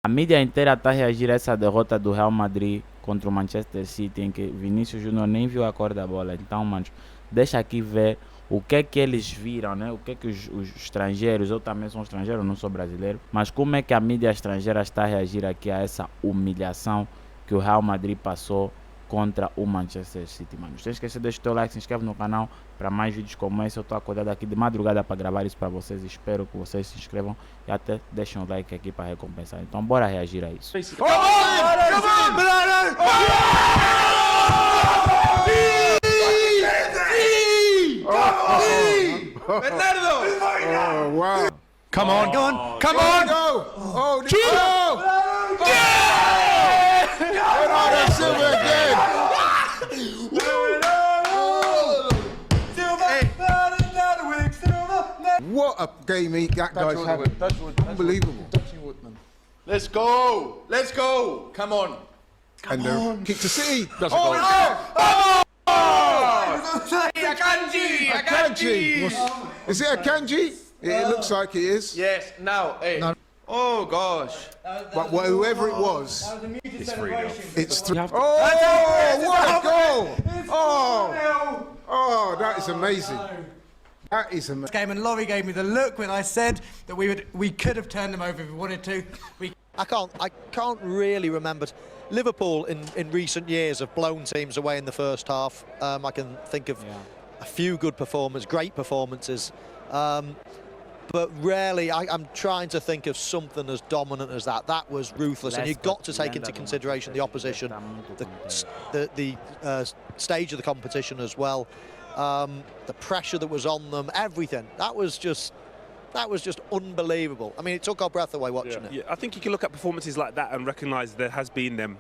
A mídia inteira está a reagir a essa derrota do Real Madrid contra o Manchester City, em que Vinícius Júnior nem viu a cor da bola. Então, manos, deixa aqui ver o que é que eles viram, né? O que é que os estrangeiros, eu também sou estrangeiro, não sou brasileiro, mas como é que a mídia estrangeira está a reagir aqui a essa humilhação que o Real Madrid passou contra o Manchester City, mano. Não esqueça de deixar o teu like, se inscreve no canal para mais vídeos como esse. Eu tô acordado aqui de madrugada para gravar isso para vocês. Espero que vocês se inscrevam e até deixem o like aqui para recompensar. Então bora reagir a isso. Bernardo! Oh, wow. Come on, go on, come on! Oh, Bernardo Silva again! What a game that guy's having. Unbelievable. Let's go! Let's go! Come on! And kick to City. Akanji! Is it a kanji? It looks like it is. Yes, now, hey. No. Oh gosh. But whoever it was, It's 3-0. it's 3. Oh, what a goal! Oh, that is amazing. That is amazing. Game, and Laurie gave me the look when I said that we could have turned them over if we wanted to. I can't really remember. Liverpool in recent years have blown teams away in the first half. I can think of a few good performances, great performances, but rarely. I'm trying to think of something as dominant as that. That was ruthless, and you've got to take into consideration the opposition, the stage of the competition as well, the pressure that was on them, everything. That was just unbelievable. I mean, it took our breath away watching it. Yeah, I think you can look at performances like that and recognise there has been them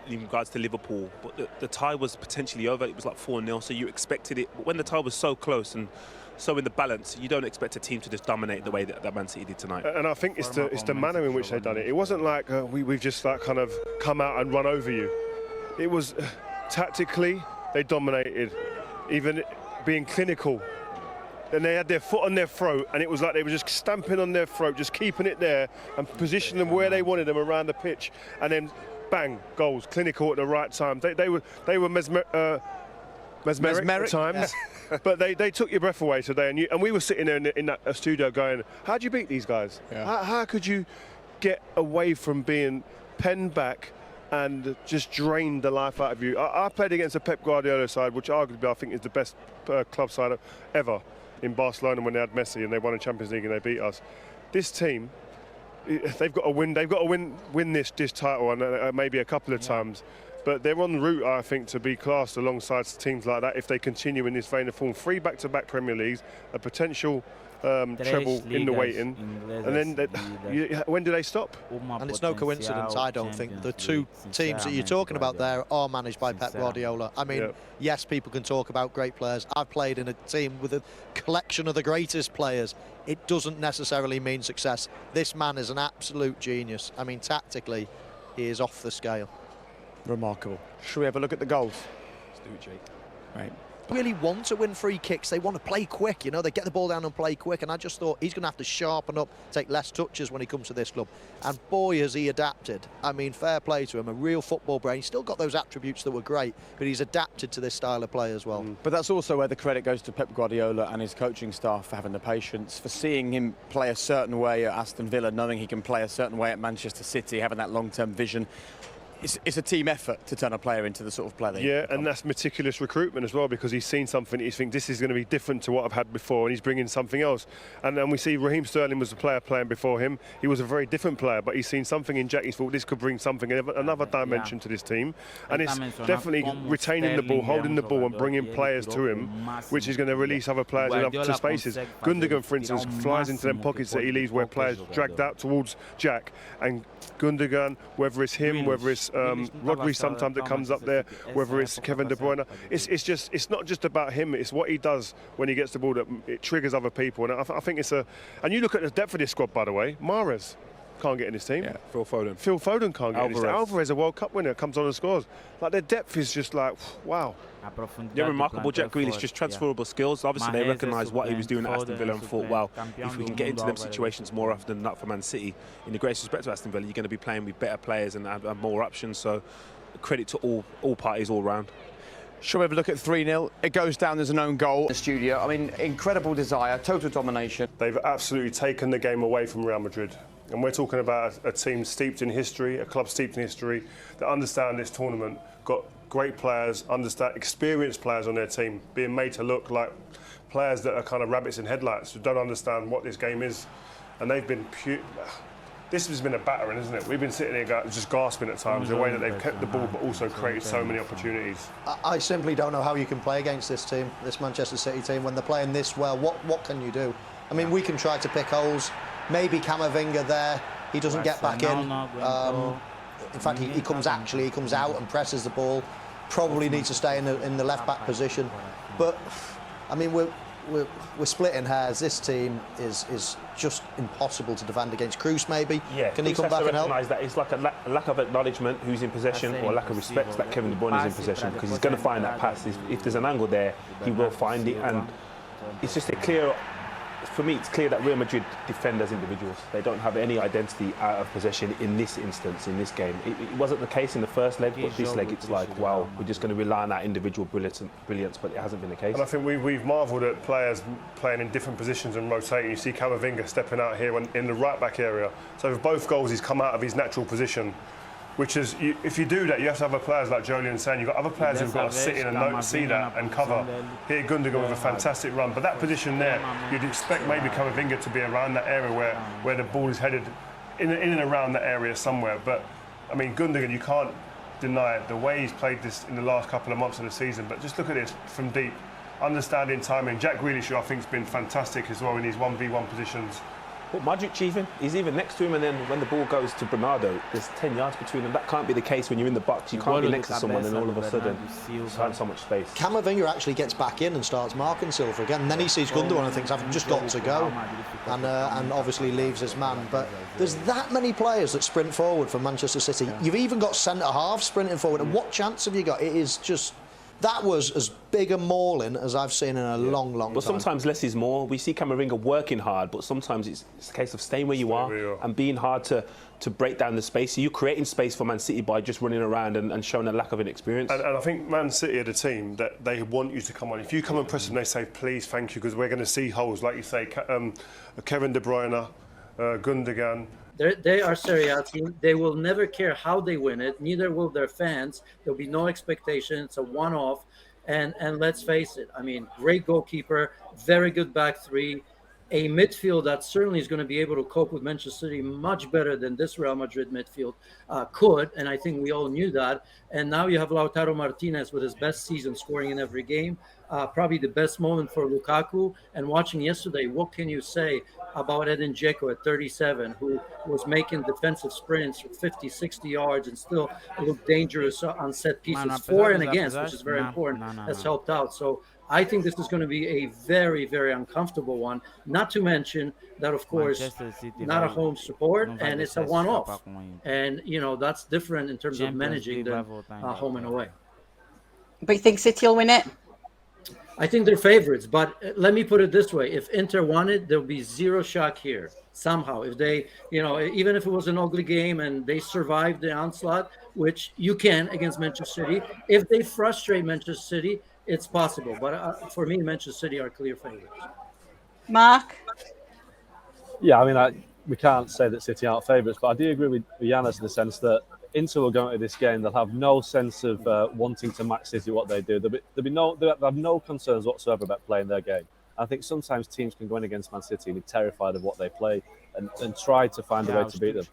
in regards to Liverpool, but the tie was potentially over. It was like 4-0, so you expected it. But when the tie was so close and so in the balance, you don't expect a team to just dominate the way that Man City did tonight. And I think it's the manner in which they've done it. It wasn't like we've just like kind of come out and run over you. It was tactically, they dominated, even being clinical. And they had their foot on their throat, and it was like they were just stamping on their throat, just keeping it there and positioning them where they wanted them around the pitch, and then bang, goals, clinical at the right time. They were mesmeric at times, but they took your breath away today, and we were sitting there in that studio going, how do you beat these guys? Yeah. How could you get away from being penned back and just drain the life out of you? I played against a Pep Guardiola side, which arguably I think is the best club side ever, in Barcelona when they had Messi and they won a Champions League and they beat us. This team, they've got to win. They've got to win this title, and maybe a couple of times. But they're on route, I think, to be classed alongside teams like that if they continue in this vein of form. 3 back-to-back Premier Leagues, a potential treble in the waiting, and then when do they stop? And it's no coincidence, I don't think, the two teams that you're talking about there are managed by Pep Guardiola. I mean, yes, people can talk about great players. I've played in a team with a collection of the greatest players. It doesn't necessarily mean success. This man is an absolute genius. I mean, tactically, he is off the scale. Remarkable. Should we have a look at the goals? Let's do it, Jake. Right. Really want to win free kicks. They want to play quick, you know, they get the ball down and play quick, and I just thought he's going to have to sharpen up, take less touches when he comes to this club. And boy, has he adapted. I mean, fair play to him, a real football brain. He's still got those attributes that were great, but he's adapted to this style of play as well. But that's also where the credit goes to Pep Guardiola and his coaching staff for having the patience, for seeing him play a certain way at Aston Villa, knowing he can play a certain way at Manchester City, having that long-term vision. It's a team effort to turn a player into the sort of player that Yeah, and that's meticulous recruitment as well, because he's seen something, he's thinking this is going to be different to what I've had before, and he's bringing something else. And then we see Raheem Sterling was the player playing before him. He was a very different player, but he's seen something in Jack. He's thought this could bring something, another dimension to this team. And it's definitely retaining the ball, holding the ball and bringing players to him, which is going to release other players into spaces. Gundogan, for instance, flies into them pockets that he leaves where players dragged out towards Jack. And Gundogan, whether it's him, whether it's Rodri sometimes that comes up there, whether it's Kevin De Bruyne, it's not just about him, it's what he does when he gets the ball that it triggers other people. And I think it's and you look at the depth of this squad, by the way. Mahrez, can't get in this team. Yeah, Phil Foden. Phil Foden can't get in this team. Alvarez. Alvarez, a World Cup winner, comes on and scores. Like, their depth is just like, wow. Yeah, remarkable. Jack Grealish, just transferable skills. Obviously, they recognised what he was doing at Aston Villa and thought, well, if we can get into them situations more often than not for Man City, in the greatest respect to Aston Villa, you're going to be playing with better players and have more options. So, credit to all parties all round. Shall we have a look at 3-0? It goes down as an own goal. The studio, I mean, incredible desire, total domination. They've absolutely taken the game away from Real Madrid. And we're talking about a team steeped in history, a club steeped in history, that understand this tournament, got great players, experienced players on their team, being made to look like players that are kind of rabbits in headlights, who don't understand what this game is. And they've been this has been a battering, isn't it? We've been sitting here just gasping at times, the way that they've kept the ball but also created so many opportunities. I simply don't know how you can play against this team, this Manchester City team, when they're playing this well. What can you do? I mean, we can try to pick holes. Maybe Camavinga there, he doesn't get back in. In fact, he comes out and presses the ball. Probably needs to stay in the left back position. But I mean, we're splitting hairs. This team is just impossible to defend against. Kroos, maybe? Yeah, can he come back and help? That it's like a lack of acknowledgement who's in possession, or lack of respect that Kevin De Bruyne is in possession, because he's going to find that pass. If there's an angle there, he will find it, and it's just a clear. For me, it's clear that Real Madrid defend as individuals. They don't have any identity out of possession in this instance, in this game. It wasn't the case in the first leg, but this leg it's like, wow, we're just going to rely on our individual brilliance, but it hasn't been the case. And I think we've marvelled at players playing in different positions and rotating. You see Camavinga stepping out here in the right-back area. So for both goals, he's come out of his natural position, which is, if you do that, you have to have other players like Jolyon saying, you've got other players who've got to sit in and see that and cover. Here, Gundogan with a fantastic run, but that position there, you'd expect maybe Camavinga to be around that area where the ball is headed in and around that area somewhere. But I mean, Gundogan, you can't deny it, the way he's played this in the last couple of months of the season. But just look at this from deep, understanding timing. Jack Grealish, who I think has been fantastic as well in his 1v1 positions. But Modric he's even next to him, and then when the ball goes to Bernardo, there's 10 yards between them. That can't be the case when you're in the box. You can't be next to someone and all of a sudden you find so much space. Camavinga actually gets back in and starts marking Silva again, and then he sees Gundogan and thinks, I've just got to go, and obviously leaves his man. But there's that many players that sprint forward for Manchester City. You've even got centre-halves sprinting forward, and what chance have you got? It is just... That was as big a mauling as I've seen in a long time. But sometimes less is more. We see Camavinga working hard, but sometimes it's a case of staying where you are and being hard to break down the space. So you're creating space for Man City by just running around and showing a lack of inexperience. And I think Man City are the team that they want you to come on. If you come and press them, they say, please, thank you, because we're going to see holes. Like you say, Kevin De Bruyne, Gundogan. They are Serie A team. They will never care how they win it. Neither will their fans. There'll be no expectation. It's a one-off. And let's face it. I mean, great goalkeeper, very good back three, a midfield that certainly is going to be able to cope with Manchester City much better than this Real Madrid midfield could. And I think we all knew that. And now you have Lautaro Martinez with his best season, scoring in every game. Probably the best moment for Lukaku. And watching yesterday, what can you say about Edin Dzeko at 37, who was making defensive sprints for 50, 60 yards and still looked dangerous on set pieces, for and against, which is very important, has helped out. So I think this is going to be a very, very uncomfortable one, not to mention that, of course, not a home support, and it's a one-off. And, you know, that's different in terms of managing the home and away. But you think City will win it? I think they're favorites, but let me put it this way. If Inter won it, there'll be zero shock here somehow. If they, you know, even if it was an ugly game and they survived the onslaught, which you can against Manchester City, if they frustrate Manchester City, it's possible. But for me, Manchester City are clear favorites. Mark? Yeah, I mean, we can't say that City aren't favourites, but I do agree with Yanis in the sense that Inter will go into this game, they'll have no sense of wanting to match City what they do. They'll have no concerns whatsoever about playing their game. I think sometimes teams can go in against Man City and be terrified of what they play and try to find a way to beat them.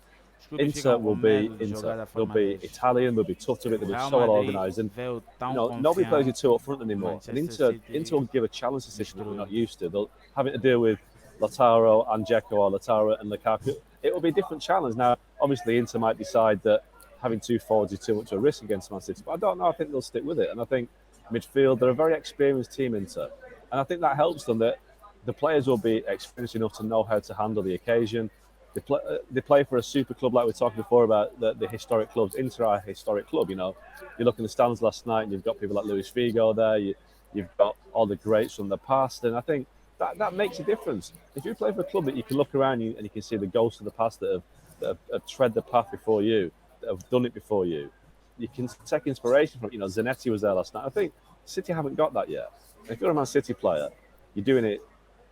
Inter will be Inter. They'll be Italian, they'll be tough to it, they'll be so well organised. And you know, nobody plays you two up front anymore. And Inter will give a challenge to City that we're not used to. They'll having to deal with Lautaro and Dzeko, or Lautaro and Lukaku. It will be a different challenge. Now, obviously, Inter might decide that having two forwards is too much of a risk against Man City, but I don't know. I think they'll stick with it. And I think midfield, they're a very experienced team, Inter. And I think that helps them, that the players will be experienced enough to know how to handle the occasion. They play for a super club like we were talking before about the historic clubs. Inter are a historic club, you know. You look in the stands last night and you've got people like Luis Figo there, you've got all the greats from the past, and I think that makes a difference. If you play for a club that you can look around and you can see the ghosts of the past that have tread the path before you, that have done it before you can take inspiration from it. You know, Zanetti was there last night. I think City haven't got that yet. And if you're a Man City player, you're doing it,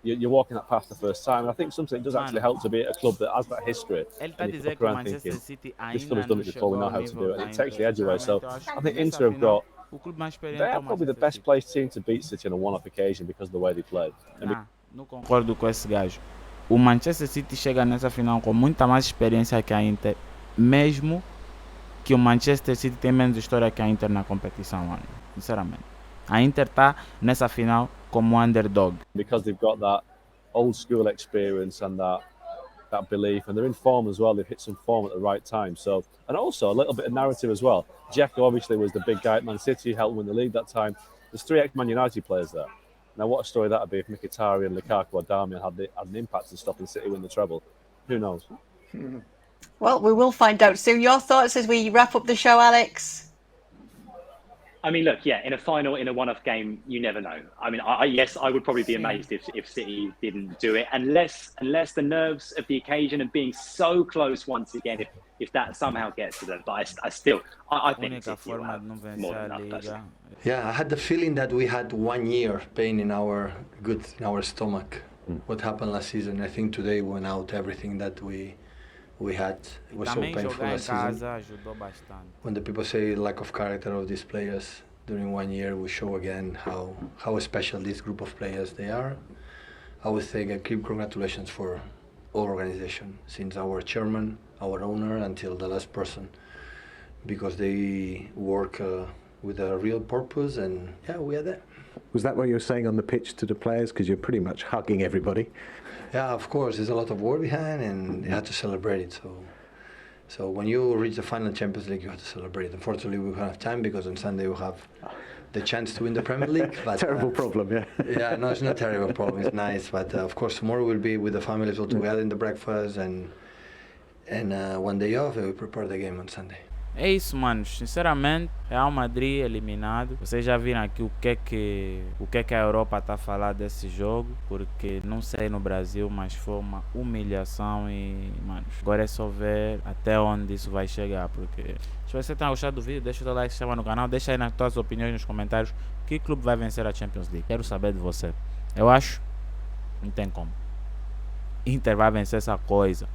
you're walking that path the first time. And I think sometimes it does actually help to be at a club that has that history. And you look around thinking, this club has done it before, we know how to do it. And it takes the edge away. So I think Inter have got, they are probably the best placed team to beat City on a one-off occasion because of the way they played. Não concordo com esse gajo. O Manchester City chega nessa final com muita mais experiência que a Inter, mesmo que o Manchester City tem menos história que a Inter na competição, mano. Sinceramente. A Inter tá nessa final como underdog. Because they've got that old school experience and that belief, and they're in form as well. They've hit some form at the right time. So, and also a little bit of narrative as well. Dzeko obviously was the big guy at Man City, helped win the league that time. There's 3 ex-Man United players there. Now, what a story that would be if Mkhitaryan, Lukaku or Darmian had an impact in stopping City win the treble. Who knows? Well, we will find out soon. Your thoughts as we wrap up the show, Alex? I mean, look, yeah, in a final, in a one-off game, you never know. I mean, yes, I would probably be amazed if City didn't do it, unless the nerves of the occasion and being so close once again, if that somehow gets to them. But I still think City will have more than enough. Yeah, I had the feeling that we had 1 year pain in our stomach. What happened last season? I think today went out everything that we had. It was so painful last season. When the people say lack of character of these players during 1 year, we show again how special this group of players they are. I would say a big congratulations for all organization, since our chairman, our owner, until the last person, because they work with a real purpose, and yeah, we are there. Was that what you were saying on the pitch to the players? Because you're pretty much hugging everybody. Yeah, of course. There's a lot of work behind, and you have to celebrate it. So when you reach the final Champions League, you have to celebrate it. Unfortunately, we don't have time because on Sunday we'll have the chance to win the Premier League. But, terrible problem, yeah. Yeah, no, it's not a terrible problem. It's nice, but of course tomorrow we'll be with the families all together in the breakfast, and 1 day off, and we prepare the game on Sunday. É isso, manos. Sinceramente, Real Madrid eliminado. Vocês já viram aqui o que é que a Europa está a falar desse jogo, porque não sei no Brasil, mas foi uma humilhação e, manos, agora é só ver até onde isso vai chegar, porque se você tem gostado do vídeo, deixa o teu like, se inscreva no canal, deixa aí nas tuas opiniões nos comentários que clube vai vencer a Champions League. Quero saber de você. Eu acho, não tem como. Inter vai vencer essa coisa.